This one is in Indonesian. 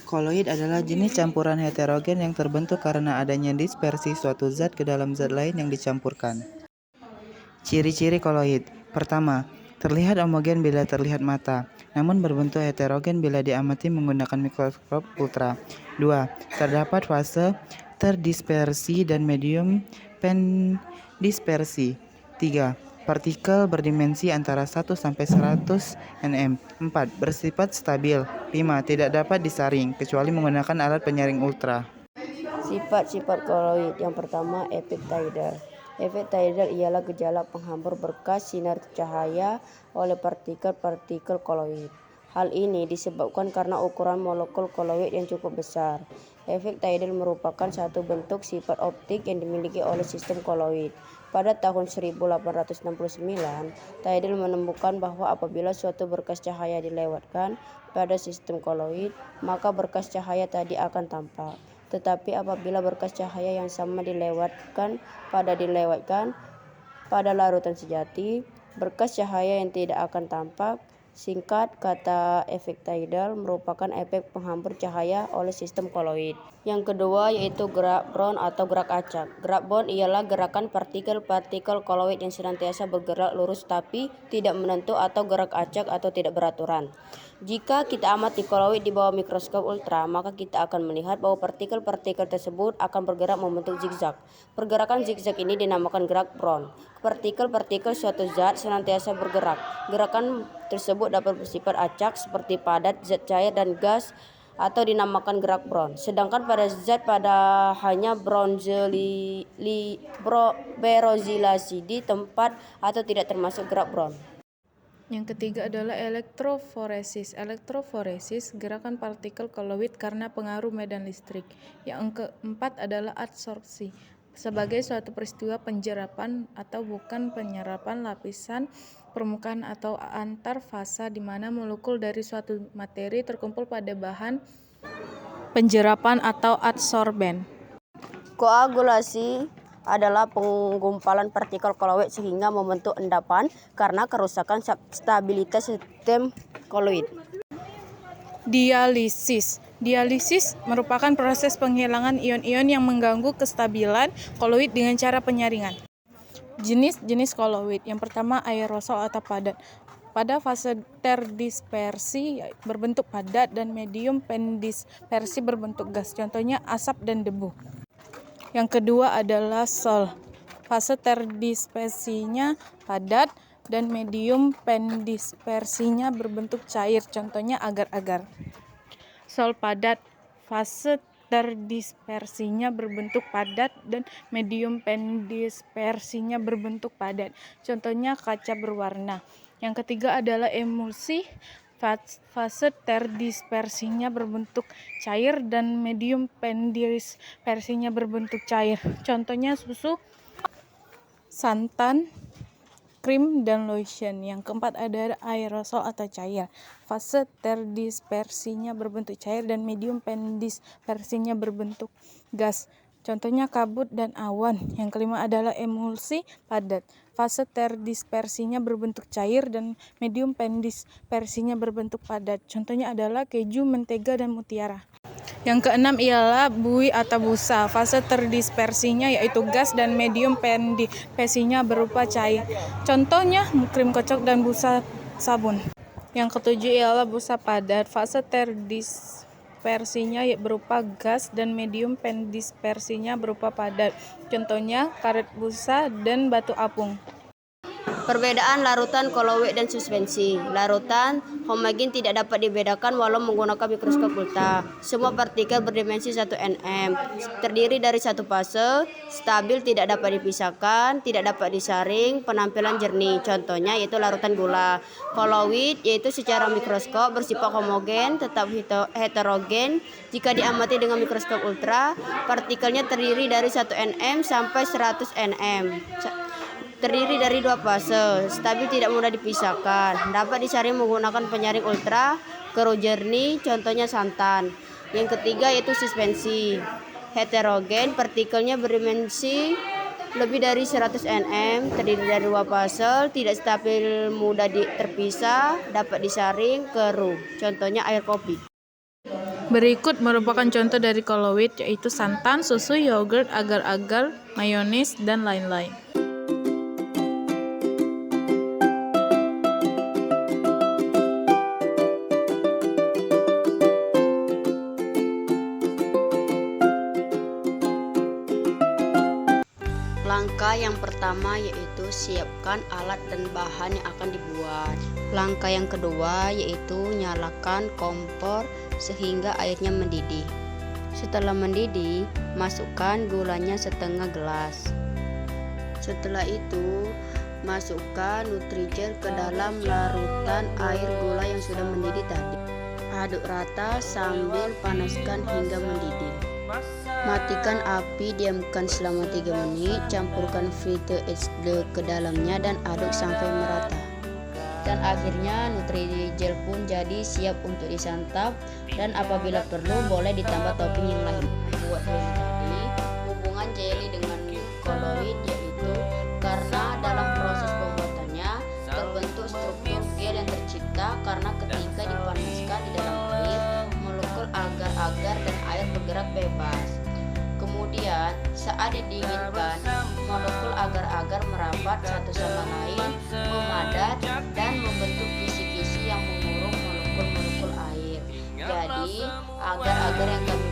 Koloid adalah jenis campuran heterogen yang terbentuk karena adanya dispersi suatu zat ke dalam zat lain yang dicampurkan. Ciri-ciri koloid. Pertama, terlihat homogen bila terlihat mata, namun berbentuk heterogen bila diamati menggunakan mikroskop ultra. 2. Terdapat fase terdispersi dan medium pendispersi. 3. Partikel berdimensi antara 1 sampai 100 nm. 4. Bersifat stabil. 5. Tidak dapat disaring kecuali menggunakan alat penyaring ultra. Sifat-sifat koloid. Yang pertama, efek tidal. Efek tidal ialah gejala penghambur berkas sinar cahaya oleh partikel-partikel koloid. Hal ini disebabkan karena ukuran molekul koloid yang cukup besar. Efek tidal merupakan satu bentuk sifat optik yang dimiliki oleh sistem koloid. Pada tahun 1869, Tidal menemukan bahwa apabila suatu berkas cahaya dilewatkan pada sistem koloid, maka berkas cahaya tadi akan tampak. Tetapi apabila berkas cahaya yang sama dilewatkan pada larutan sejati, berkas cahaya yang tidak akan tampak. Singkat kata, efek tidal merupakan efek penghambur cahaya oleh sistem koloid. Yang kedua yaitu gerak Brown atau gerak acak. Gerak Brown ialah gerakan partikel-partikel koloid yang senantiasa bergerak lurus tapi tidak menentu, atau gerak acak atau tidak beraturan. Jika kita amati koloid di bawah mikroskop ultra, maka kita akan melihat bahwa partikel-partikel tersebut akan bergerak membentuk zigzag. Pergerakan zigzag ini dinamakan gerak Brown. Partikel-partikel suatu zat senantiasa bergerak. Gerakan tersebut dapat bersifat acak seperti padat, zat cair, dan gas, atau dinamakan gerak Brown. Sedangkan pada zat pada hanya beroscilasi di tempat atau tidak termasuk gerak Brown. Yang ketiga adalah elektroforesis. Elektroforesis, gerakan partikel koloid karena pengaruh medan listrik. Yang keempat adalah adsorpsi, sebagai suatu peristiwa penjerapan atau bukan penyerapan lapisan permukaan atau antar fasa di mana molekul dari suatu materi terkumpul pada bahan penjerapan atau adsorben. Koagulasi adalah penggumpalan partikel koloid sehingga membentuk endapan karena kerusakan stabilitas sistem koloid. Dialisis. Dialisis merupakan proses penghilangan ion-ion yang mengganggu kestabilan koloid dengan cara penyaringan. Jenis-jenis koloid. Yang pertama, aerosol atau padat. Pada fase terdispersi berbentuk padat dan medium pendispersi berbentuk gas. Contohnya asap dan debu. Yang kedua adalah sol. Fase terdispersinya padat dan medium pendispersinya berbentuk cair. Contohnya agar-agar. Sol padat. Fase terdispersinya berbentuk padat dan medium pendispersinya berbentuk padat. Contohnya kaca berwarna. Yang ketiga adalah emulsi. Fase terdispersinya berbentuk cair dan medium pendispersinya berbentuk cair. Contohnya susu, santan, krim, dan lotion. Yang keempat adalah aerosol atau cair. Fase terdispersinya berbentuk cair dan medium pendispersinya berbentuk gas. Contohnya kabut dan awan. Yang kelima adalah emulsi padat. Fase terdispersinya berbentuk cair dan medium pendispersinya berbentuk padat. Contohnya adalah keju, mentega, dan mutiara. Yang keenam ialah buih atau busa. Fase terdispersinya yaitu gas dan medium pendispersinya berupa cair. Contohnya krim kocok dan busa sabun. Yang ketujuh ialah busa padat. Fase terdispersinya berupa gas dan medium pendispersinya berupa padat. Contohnya karet busa dan batu apung. Perbedaan larutan koloid dan suspensi. Larutan homogen tidak dapat dibedakan walau menggunakan mikroskop ultra. Semua partikel berdimensi 1 nm, terdiri dari satu fase, stabil, tidak dapat dipisahkan, tidak dapat disaring, penampilan jernih. Contohnya yaitu larutan gula. Koloid yaitu secara mikroskop bersifat homogen, tetap heterogen. Jika diamati dengan mikroskop ultra, partikelnya terdiri dari 1 nm sampai 100 nm. Terdiri dari dua fase, stabil, tidak mudah dipisahkan, dapat disaring menggunakan penyaring ultra, keruh jernih, contohnya santan. Yang ketiga yaitu suspensi. Heterogen, partikelnya berdimensi lebih dari 100 nm, terdiri dari dua fase, tidak stabil, mudah terpisah, dapat disaring, keruh, contohnya air kopi. Berikut merupakan contoh dari koloid, yaitu santan, susu, yogurt, agar-agar, mayones, dan lain-lain. Langkah yang pertama yaitu siapkan alat dan bahan yang akan dibuat. Langkah yang kedua yaitu nyalakan kompor sehingga airnya mendidih. Setelah mendidih, masukkan gulanya setengah gelas. Setelah itu, masukkan Nutrijel ke dalam larutan air gula yang sudah mendidih tadi. Aduk rata sambil panaskan hingga mendidih. Matikan api, diamkan selama 3 menit, campurkan frite SD ke dalamnya dan aduk sampai merata. Dan akhirnya Nutrijel pun jadi siap untuk disantap, dan apabila perlu boleh ditambah topping yang lain. Buat jelly tadi, hubungan jelly dengan koloid yaitu karena dalam proses pembuatannya terbentuk struktur gel yang tercipta karena ketika dipanaskan di dalam air, molekul agar-agar dan air bergerak bebas. Kemudian saat didinginkan, molekul agar-agar merapat satu sama lain, memadat, dan membentuk kisi-kisi yang mengurung molekul-molekul air. Jadi, agar-agar yang kami